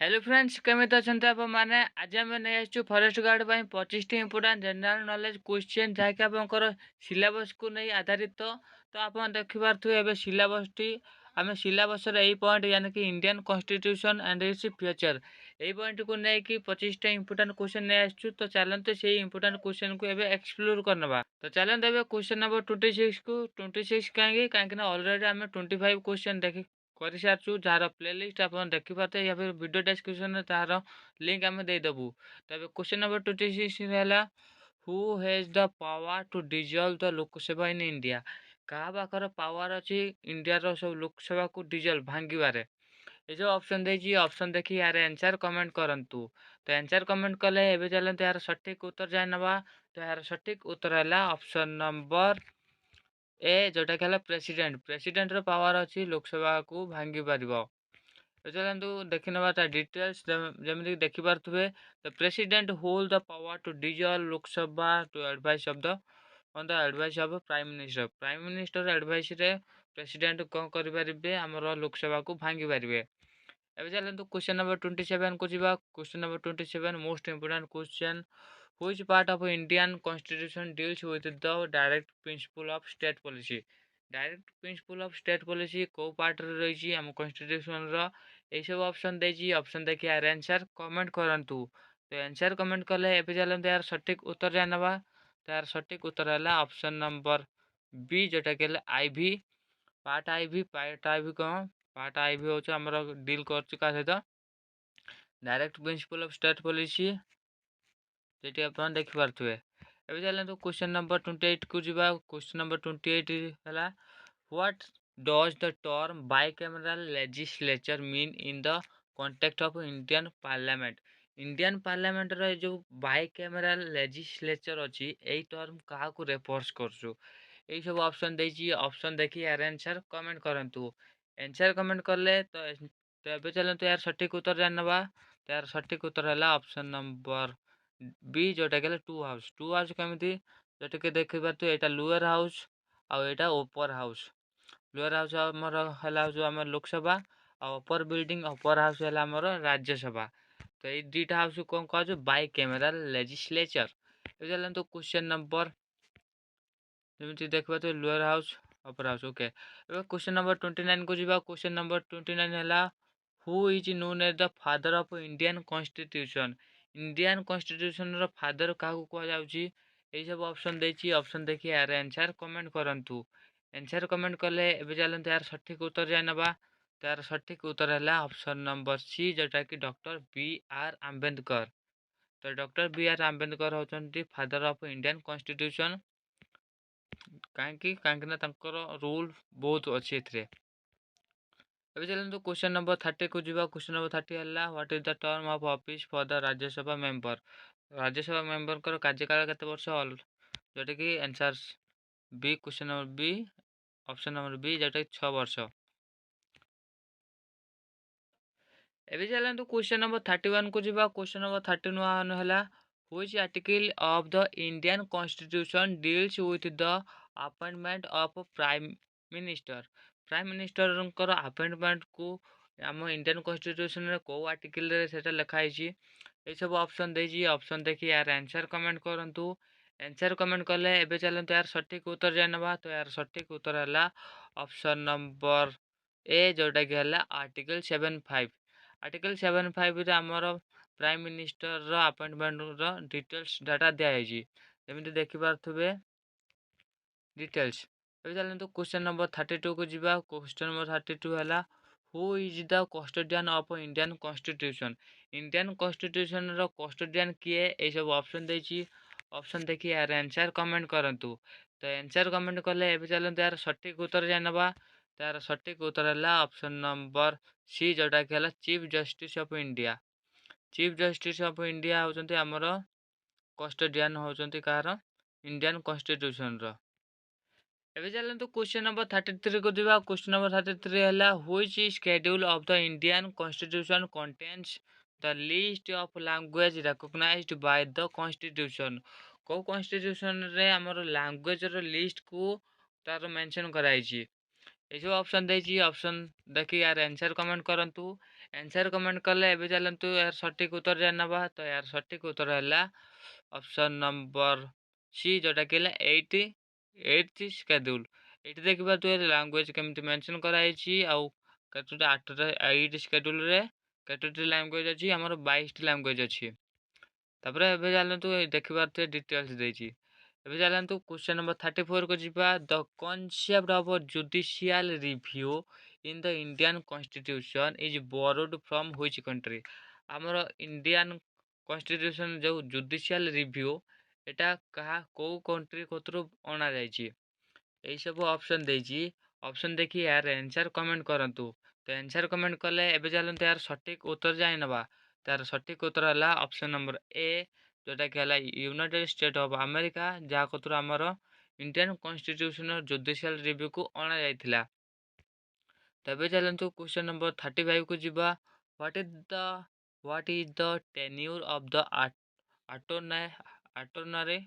Hello friends केमिति अछंती आप माने आज आम नहीं आसु फॉरेस्ट गार्ड ପାଇଁ 25ଟି इंपोर्टेंट जनरल नॉलेज क्वेश्चन जहाँकि आपंकर सिलेबस को नहीं आधारित तो आप देखिपे ए सिलेबस टी आम सिलेबस यही पॉइंट यानी कि Indian constitution and its future यही पॉइंट को लेकिन 25टा इंपोर्टेंट क्वेश्चन नहीं आसु तो चलते से इंपोर्टेंट क्वेश्चन को एबे एक्सप्लोर करनबा। तो चलते ए क्वेश्चन नंबर 26 को 26 कहीं ऑलरेडी आम 25 क्वेश्चन देखी कर सारी जार प्लेलिस्ट आप देखिपे या फिर वीडियो डिस्क्रिप्शन में तार लिंक आम देदेबू। तो ये क्वेश्चन नंबर 26 है who has the power to dissolve the Lok Sabha in India. क्या पाखर पावर अच्छी इंडिया सब लोकसभा को डिजल्व भांगे। ये जो ऑप्शन देखिए ऑप्शन देखिए यार आंसर कमेंट करूँ। तो आंसर कमेंट कले एवं चलते यार सठिक उत्तर जाए नवा। तो यार सठिक उत्तर है ऑप्शन नंबर ए जोटा कि प्रेसिडेंट प्रेसिडेंट पावर अच्छी लोकसभा को भांगी पार। तो चलतु देखी ना डिटेल्स जमी देखिपे। The president hold the power to dissolve Lok Sabha to advice of the on the advice of prime minister advice रे प्रेसिडेंट कौन करें आमर लोकसभा को भांगी पारे। एवं चलते क्वेश्चन नंबर 27 को जीवा। Question number 27 most important question which part of Indian constitution deals with the direct principle of state policy. Direct principle of state policy को पार्ट रही आम कॉन्स्टिट्यूशन यही सब ऑप्शन देखिए ऑप्शन देखिए यार आंसर कमेंट करूँ। तो आंसर कमेंट कले एवं चलते यार सठिक उत्तर जाए नवा। तो यार सठिक उत्तर है ऑप्शन नंबर बी जोटा कि आईवी पार्ट आईवी कौन पार्ट आईवी हूँ आम डील कर सहित direct principle of state policy जी आप देखिपे। एवं चलते क्वेश्चन नंबर 28 को जीवा। क्वेश्चन नंबर 28 है what does the term bicameral legislature mean in the context of Indian parliament. Indian parliament रो जो बाइकैमरल लेजिस्लेचर अच्छी यही टर्म क्या रेफर्स करछु। यही सब ऑप्शन देखिए ऑप्शन देखिए यार आंसर कमेंट करूँ। आंसर कमेंट कले तो चलते यार सठिक उत्तर जान नवा। तो यार सठिक उत्तर है ऑप्शन नंबर बी जोटा कि टू हाउस केमी जोटा कि देखिए यहाँ लोअर हाउस आईटा ओपर हाउस। लोअर हाउस आमर है जो आम लोकसभा और अपर बिल्डिंग अपर हाउस है आमर राज्यसभा। तो ये दुईटा हाउस कौन कह बाइकैमरल लेजिस्लेचर। चलते क्वेश्चन नंबर जमी देखिए lower house upper house okay. Question number 29 को जीवा। क्वेश्चन नंबर 29 है who is known as the father of Indian constitution. Indian constitution रो फादर क्या कहुच्छी यही सब ऑप्शन देखिए ऑप्शन देखिए यार आंसर कमेंट करूँ। आंसर कमेंट कले एवं चलते यार सठिक उत्तर जाए नवा। तो यार सठिक उत्तर है ऑप्शन नंबर सी जोटा कि डॉक्टर बी आर आम्बेडकर। तो डॉक्टर बी आर आम्बेडकर होती फादर ऑफ इंडियन कॉन्स्टिट्यूशन कहीं रूल बहुत अच्छी ए। अभी चलते क्वेश्चन नंबर 30 को जीवा। क्वेश्चन नंबर 30 है what is the term of office for the Rajya Sabha member. Rajya Sabha member कार्यकाल केते वर्ष जोटा कि answer B question number B option number B जोटा कि 6 वर्ष। एवं चलते क्वेश्चन नंबर 31 को जीवा। क्वेश्चन नंबर 31 है which article of the Indian constitution deals with the appointment of prime minister. Prime minister appointment को आम इंडियन कॉन्स्टिट्यूशन रे को आर्टिकल रे सेटा लिखाई ये सब ऑप्शन देखिए ऑप्शन देखिए यार आंसर कमेंट करूँ। आंसर कमेंट कले एवं चलते यार सठिक उत्तर जाए नवा। तो यार सठिक उत्तर है ऑप्शन नंबर ए जोटा कि है आर्टिकल 75। आर्टिकल 75 आमर prime minister appointment details data दिखाई जमी देखिपे डिटेल्स। एवं चलते क्वेश्चन नंबर 32 को जीवा। क्वेश्चन नंबर 32 है who is the custodian of Indian constitution. Indian constitution रो कस्टोडियन किए ये सब ऑप्शन देखिए ऑप्शन देखिए यार आंसर कमेंट करूँ। तो आंसर कमेंट कले एवं चलते यार सठिक उत्तर जाए नवा। तो यार सठिक उत्तर है ऑप्शन नंबर सी जोटा कि है chief justice of India. Chief justice of India होचंती आमर कस्टोडियन होचंती कार इंडियन कॉन्स्टिट्यूशन रो। एवं चलते क्वेश्चन नंबर 33 को जीवा। क्वेश्चन नंबर 33 है which schedule of the Indian constitution contains the list of language recognised by the constitution. को कॉन्स्टिट्यूशन रे हमर लैंग्वेज रो लिस्ट को तार मेंशन कराई ये सब ऑप्शन देखिए ऑप्शन देखिए यार आंसर कमेंट करूँ। आंसर कमेंट कले एबे चलतु यार सटीक उत्तर जानवा। तो यार सटीक उत्तर है ऑप्शन नंबर सी जोटा कि 8th शेड्यूल। ये देखा तु लैंग्वेज केमती मेंशन कराई आउ कतोटा 8 शेड्यूल रे कतोटी लैंग्वेज अच्छी आमर 22 लैंग्वेज अच्छी। तापर एबे चलतु देखिबार थे डिटेल्स देछि। एबे चलतु क्वेश्चन नंबर 34 को जिबा। The concept of judicial review in the Indian constitution is borrowed from which country. आमर इंडियन कॉन्स्टिट्यूशन जो जुडिशियल रिव्यू एटा कहा को कंट्री कोतरो अना जायछि। यही सब ऑप्शन देछि। ऑप्शन देखि यार आंसर कमेंट करंतु। तो आंसर कमेंट कले एबे चलंतु यार सटीक उत्तर जाय नबा। तार सटीक उत्तर हला ऑप्शन नंबर ए जोटा कि हला यूनाइटेड स्टेट ऑफ अमेरिका जहा कोतरो हमर इंडियन कॉन्स्टिट्यूशन जुडिशियल रिव्यू को अना जायथिला। तबे चलंतु क्वेश्चन नंबर 35 को जिबा। What is the tenure of the attorney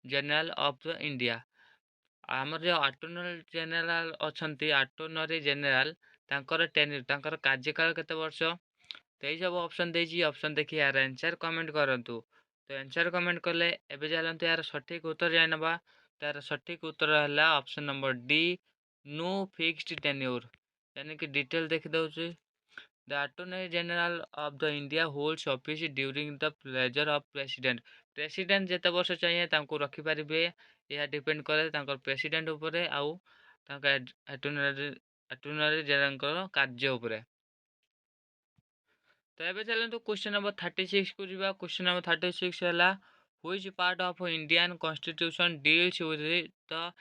general of the India. आमर जो अटॉर्नी जनरल अछंती अटॉर्नी जनरल तांकर टेन्यूर तांकर कार्यकाल केते वर्ष। तो यही सब ऑप्शन देछि। ऑप्शन देखि यार आंसर कमेंट करंतु। तो आंसर कमेंट कले एबे चलंतु यार सटीक उत्तर जाय नबा। तार सटीक उत्तर हला option number D no fixed tenure. यानी कि डिटेल देखि दउछि। The attorney general of the India holds office during the pleasure of president. President जेते वर्ष चाहिए तांको रखि परिबे। यह डिपेंड करे तांकर प्रेसिडेंट ऊपर आउ तांका अटॉर्नी जनरल कार्य ऊपर। तो एबे चलतु क्वेश्चन नंबर 36 को जिबा। क्वेश्चन नंबर 36 है which part of Indian constitution deals with the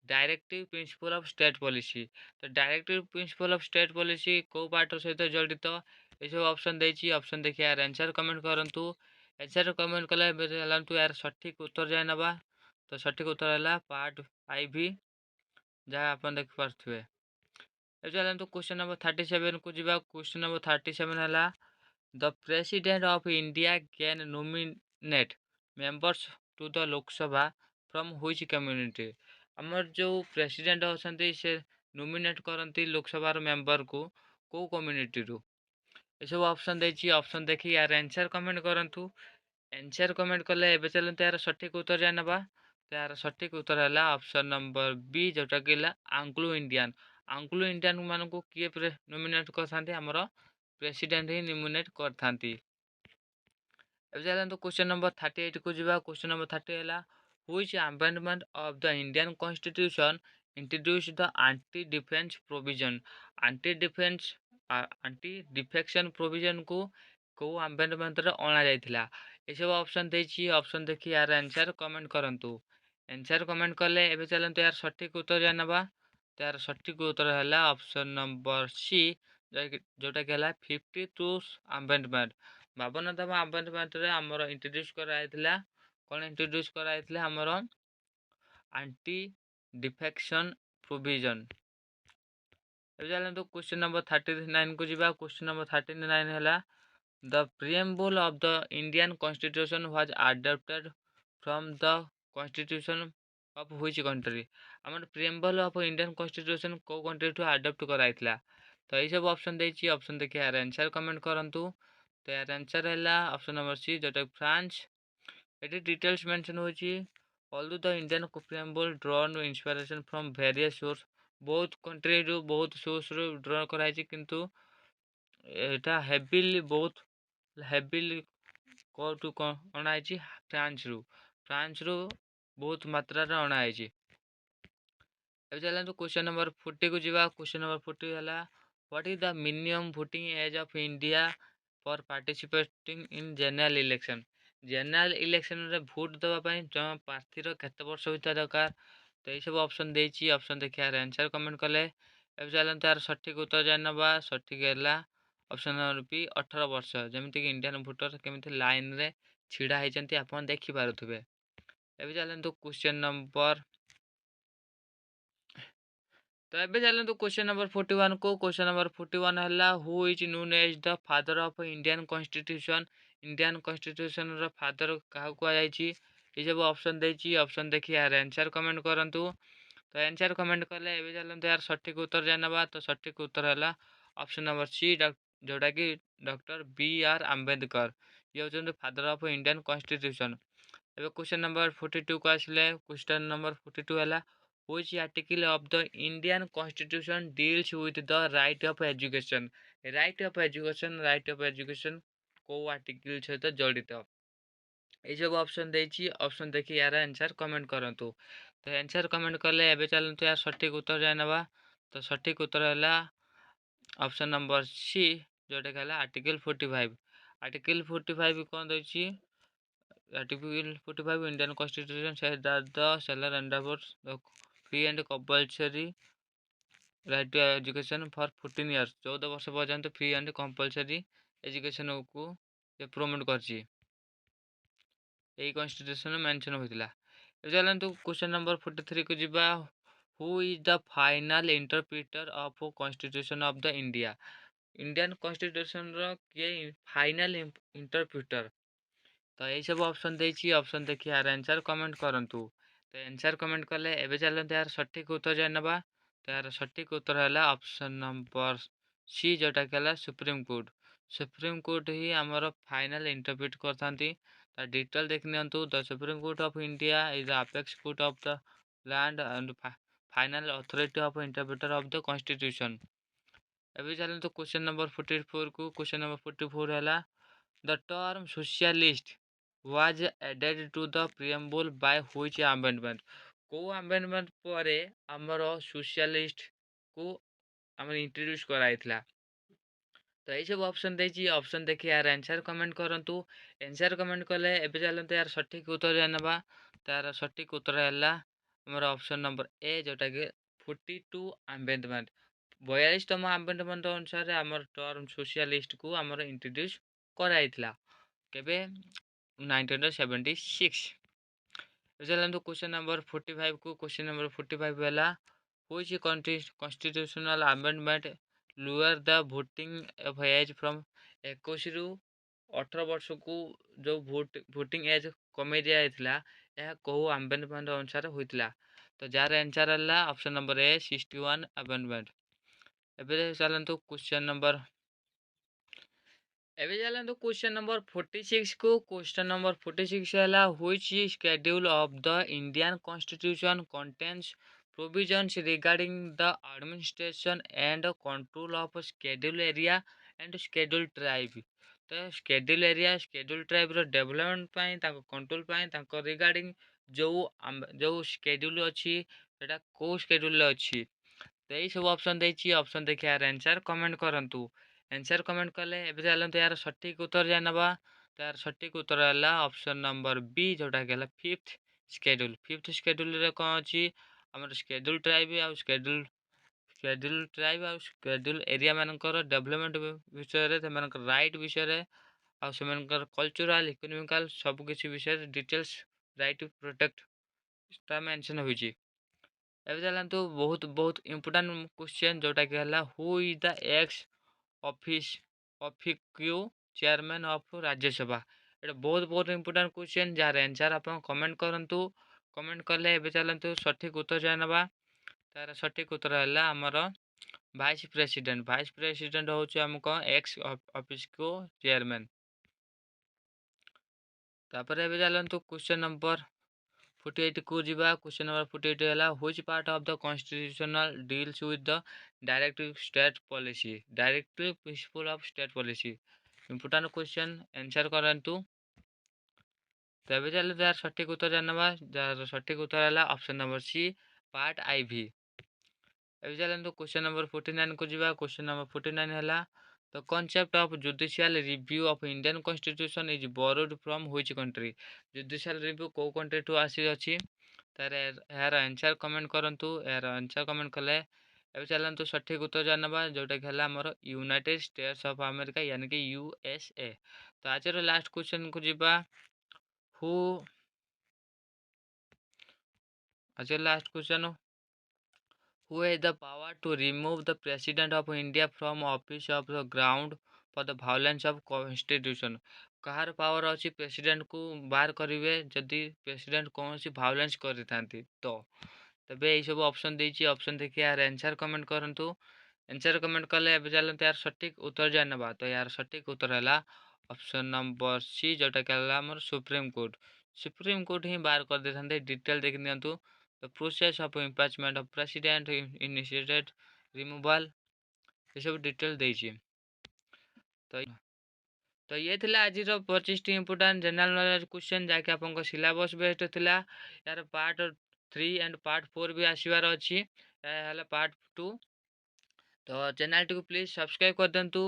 directive principle of state policy. तो directive principle of state policy को पार्ट सहित जड़ित ये सब ऑप्शन देछि। ऑप्शन देखि यार आंसर कमेंट करंतु। आंसर कमेंट कले एबे चलंतु यार सटीक उत्तर जाय नबा। तो सटीक उत्तर है पार्ट 5 जहाँ अपन देख पारथुवे। एबे चलंतु क्वेश्चन नंबर 37 को जिबा। क्वेश्चन नंबर 37 है the president of India can nominate members to the Lok Sabha from which community. हमर जो प्रेसिडेंट अछंती से नोमिनेट करंती लोकसभा मेंबर को कम्युनिटी रु। ये सब ऑप्शन देछि। ऑप्शन देखि यार आंसर कमेंट करंतु। आंसर कमेंट कले एबे चलंतु यार सटीक उत्तर जानबा। तो यार सटीक उत्तर है ऑप्शन नंबर बी जोटा कि आंग्लो इंडियन। आंग्लो इंडियन मान को किए नोमिनेट करथांती हमर प्रेसिडेंट ही नोमिनेट करथांती। अब चलते क्वेश्चन नंबर 38 को जिबा। क्वेश्चन नंबर 30 है which amendment of the Indian constitution introduce the anti defence provision. Anti defection provision को अमेंडमेंट रे अना जायथिला। ये सब ऑप्शन देछि। ऑप्शन देखि यार आंसर कमेंट करंतु। आंसर कमेंट कले एबे चलंतु यार सटीक उत्तर जानबा। तो यार सटीक उत्तर है ऑप्शन नंबर सी जोटा कि 52 अमेंडमेंट। 52तम अमेंडमेंट रे हमर इंट्रोड्यूस कराइथिला। कोन इंट्रोड्यूस कराइथिला हमर एंटी डिफेक्शन प्रोविजन। अब चलते क्वेश्चन नंबर 39 को जिबा। क्वेश्चन नंबर 39 है the preamble of the Indian constitution was adopted from the constitution of which country. हमर प्रिएम्बल ऑफ इंडियन कॉन्स्टिट्यूशन को कंट्री टू अडॉप्ट कराइथिला। तो ये सब ऑप्शन देछि। ऑप्शन देखि यार आंसर कमेंट करंतु। तो यार आंसर है ऑप्शन नंबर सी जोटा फ्रांस। ये डिटेल्स मेंशन होछि। Although the Indian preamble drawn inspiration from various source. बहुत कंट्री रो बहुत सोर्स रो ड्रॉ कराइछि किंतु एटा हेविली बहुत हेविली कोटू अना है फ्रांस रु बहुत मात्रा रे अना है। अब चलते क्वेश्चन नंबर 40 को जिबा। क्वेश्चन नंबर 40 है what is the minimum voting age of India for participating in general election. General election रे वोट देबा पई जमा प्रार्थी रो केते वर्ष होता दरकार। तो ये सब ऑप्शन देछि। ऑप्शन देखि यार आंसर कमेंट कले अब चलते यार सटीक उत्तर जानबा। सटीक है ऑप्शन नंबर बी 18 वर्ष। जमिति कि इंडियन वोटर केमिति लाइन रे छिड़ा ହେଇଛନ୍ତି आपण देखि पारुथबे। एबे चलते क्वेश्चन नंबर। तो एबे चलते क्वेश्चन नंबर 41 को। क्वेश्चन नंबर 41 है who is known as the father of Indian constitution. Indian constitution रो फादर काहा को जायछि। ये सब ऑप्शन देछि। ऑप्शन देखि यार आंसर कमेंट करंतु। तो आंसर कमेंट कले एबे चलते यार सटीक उत्तर जानबा। तो सटीक उत्तर है ऑप्शन नंबर सी जोटा कि डॉक्टर बी.आर. आंबेडकर ये होचंती फादर ऑफ इंडियन कॉन्स्टिट्यूशन। एबे क्वेश्चन नंबर 42 को आसिले क्वेश्चन नंबर 42 हैला which article of the Indian constitution deals with the right of education. Right of education को आर्टिकल सहित जड़ित। ये सब ऑप्शन देछि ऑप्शन देखि यार आंसर कमेंट करंतु। तो आंसर कमेंट करले एबे चलंतु यार सटीक उत्तर जाय नबा। तो सटीक उत्तर हैला ऑप्शन नंबर सी जोटा कहला आर्टिकल 45। आर्टिकल 45 कौन देछि article 45 Indian constitution says that the seller endeavors the free and compulsory right to education for 14 years 14 वर्ष पर्यंत फ्री एंड कंपलसरी एजुकेशन को ये प्रमोट करछि। यही कॉन्स्टिट्यूशन मेंशन होइतिला। ए चलंतु क्वेश्चन नंबर 43 को जिबा who is the final interpreter of constitution of the India. Indian constitution रो के फाइनल इंटरप्रेटर। तो यही सब ऑप्शन देछि ऑप्शन देखि यार आंसर कमेंट करंतु। तो आंसर कमेंट कले एबे चलंतु यार सटीक उत्तर जाय नबा। तो यार सटीक उत्तर हैला ऑप्शन नंबर सी जोटा कहला सुप्रीम कोर्ट। सुप्रीम कोर्ट ही हमर फाइनल इंटरप्रेट करथांती। ता डिटेल देख नियंतु the supreme court of India is the apex court of the land and final authority of interpreter of the constitution. एबे चलंतु क्वेश्चन नंबर 44 को क्वेश्चन नंबर 44 हैला the term socialist was added to the preamble by which amendment। को amendment परे हमर socialist को हमर introduce कराइथला। तो यही सब ऑप्शन देछि ऑप्शन देखि यार आंसर कमेंट करंतु। आंसर कमेंट कले एबे चलंतु यार सटीक उत्तर जानबा। तार सटीक उत्तर हैला हमर ऑप्शन नंबर ए जोटा कि 42 अमेंडमेंट 42तम अमेंडमेंट अनुसार हमर टर्म सोशलिस्ट को हमर इंट्रोड्यूस कराइथला केबे 1976। चलंतु क्वेश्चन नंबर 45 को क्वेश्चन नंबर 45 हैला which constitutional amendment lower the voting age from 21 रु 18 वर्ष को जो वोटिंग एज कमे दिया जाइथिला यह कहू अमेंडमेंट अनुसार होइतिला। तो जार आंसर हैला ऑप्शन नंबर ए 61 अमेंडमेंट। एबे चलंतु क्वेश्चन नंबर एबे चलंतु क्वेश्चन नंबर 46 को क्वेश्चन नंबर 46 हैला which schedule of the Indian constitution contains provisions regarding the administration and control of schedule area and schedule tribe. तो schedule area schedule tribe रो development पई ताको control पई ताको regarding जो जो शेड्यूल अछि सेटा को शेड्यूल अछि। तो यही सब ऑप्शन देछि ऑप्शन देखि यार आंसर कमेंट करंतु। आंसर कमेंट कले एबे चलंतु यार सटीक उत्तर जानबा। तो यार सटीक उत्तर हैला ऑप्शन नंबर बी जोटा कहला फिफ्थ शेड्यूल। फिफ्थ शेड्यूल रे कोन अछि हमर शेड्यूल ट्राइब आ शेड्यूल एरिया मानकर डेवलपमेंट विषय रे सेमानकर राइट विषय रे आ सेमानकर कल्चरल इकोनॉमिकल सब किछि विषय डिटेल्स राइट टू प्रोटेक्ट ता मेंशन होइछि। एबे चलंतु बहुत बहुत इंपोर्टेंट क्वेश्चन जोटा कि हला who is the ex office officio chairman of Rajya Sabha. एटा बहुत बहुत इंपोर्टेंट क्वेश्चन जार आंसर आप कमेंट करंतु। कमेंट कले एबे चलंतु सटीक उत्तर जानबा। तार सटीक उत्तर हला हमर वाइस प्रेसिडेंट होछु हमको एक्स ऑफिस को चेयरमैन। तापर एबे चलंतु क्वेश्चन नंबर 48 को जिबा। क्वेश्चन नंबर 48 हैला which part of the constitutional deals with the directive state policy directive principle of state policy. Important question answer करंतु। तबे चले यार सटीक उत्तर जानबा। जार सटीक उत्तर हैला ऑप्शन नंबर सी पार्ट आई भी। एबे चलंतु क्वेश्चन नंबर 49 को जिबा। क्वेश्चन नंबर 49 हैला the concept of judicial review of Indian constitution is borrowed from which country. Judicial review को कंट्री टू आसी अछि तार यार आंसर कमेंट करंतु। यार आंसर कमेंट कले एबे चलंतु सटीक उत्तर जानबा जोटा कि हला हमर यूनाइटेड स्टेट्स ऑफ अमेरिका यानी कि यूएसए। तो आज रो लास्ट क्वेश्चन को जिबा हु आज last question who has the power to remove the president of India from office of the ground for the violence of constitution। Kahar power अछि president को बाहर करिवे जदि प्रेसिडेंट कोनोसी भायोलेंस करिथांती तो। तबे एई सब ऑप्शन देछि ऑप्शन देखि यार आंसर कमेंट करंतु। आंसर कमेंट कले एबे चलते यार सटीक उत्तर जानवा। तो यार सटीक उत्तर है ऑप्शन नंबर सी, जोटा कि हमर सुप्रीम कोर्ट। सुप्रीम कोर्ट ही बाहर कर देते डिटेल देख दिंतु। तो process of impeachment of president initiated removal ये सब डिटेल देछि। तो ये थिला आज 25 T important general knowledge question जाके आपन सिलेबस बेस्ड थिला। यार पार्ट 3 एंड पार्ट 4 भी आसीबार अछि, हला पार्ट 2। तो चैनल टी को प्लीज सब्सक्राइब कर देंतु।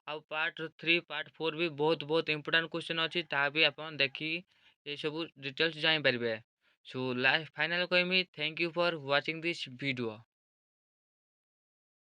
आ पार्ट 3 पार्ट 4 भी बहुत बहुत इंपोर्टेंट क्वेश्चन अछि, ता भी आपन देखि ये सब डिटेल्स जानि परबे। सो लास्ट फाइनल कहमी thank you for watching this video.